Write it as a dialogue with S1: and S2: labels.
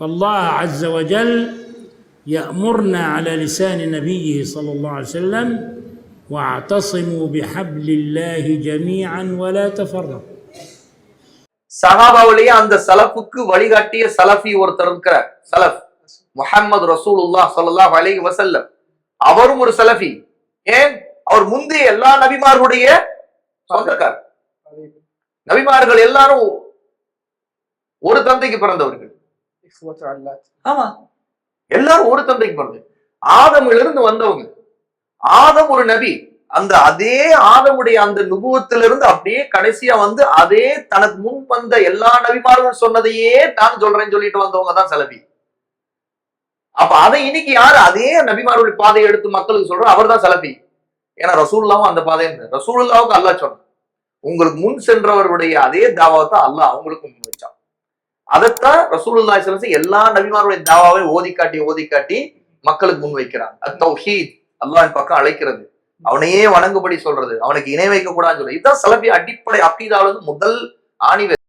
S1: فالله عز وجل يأمرنا على لسان نبيه صلى الله عليه وسلم واعتصموا بحبل الله جميعا ولا تفرقوا.
S2: சஹாபாவிலேயே அந்த சலஃபுக்கு வழிகாட்டிய சலஃபி ஒருத்தர் இருக்கிறார். சலஃப் முஹம்மது ரசூலுல்லாஹ் ஸல்லல்லாஹு அலைஹி வஸல்லம் அவரும் ஒரு சலஃபி. ஏன்? அவர் முந்தைய எல்லா நபிமார்களுடைய சொந்தக்கார். நபிமார்கள் எல்லாரும் ஒரு தந்தைக்கு பிறந்தவர்கள். ஆமா, எல்லாரும் ஒரு தந்தைக்கு பிறந்தது. ஆதமிலிருந்து வந்தவங்க. ஆதம் ஒரு நபி. அந்த அதே ஆதமுடைய அந்த நுபுவத்திலிருந்து அப்படியே கடைசியா வந்து அதே தனக்கு முன் வந்த எல்லா நபிமார்களும் சொன்னதையே நான் சொல்றேன்னு சொல்லிட்டு வந்தவங்க தான் சலஃபி. அப்ப அதை இன்னைக்கு யாரு அதே நபிமார்களுடைய பாதையை எடுத்து மக்களுக்கு சொல்ற அவர் தான் சலஃபி. ஏன்னா ரசூலுல்லாவும் அந்த பாதை, ரசூலுல்லாவுக்கு அல்லாஹ் சொன்னான், உங்களுக்கு முன் சென்றவருடைய அதே தாவாவை தான் அல்லாஹ் அவங்களுக்கு முன் வச்சான். அதைத்தான் ரசூலுல்லாஹி ஸல்லல்லாஹு அலைஹி வஸல்லம் எல்லா நபிமாருடைய தாவாவை ஓதி காட்டி மக்களுக்கு முன் வைக்கிறாங்க. அத்தௌஹீத், அல்லாஹ்வின் பக்கம் அழைக்கிறது, அவனையே வணங்கும்படி சொல்றது, அவனுக்கு இணை வைக்க கூடாதுன்னு சொல்றது. இதுதான் சலஃபி அடிப்படை அக்கீதாவுல முதல் ஆணிவேர்.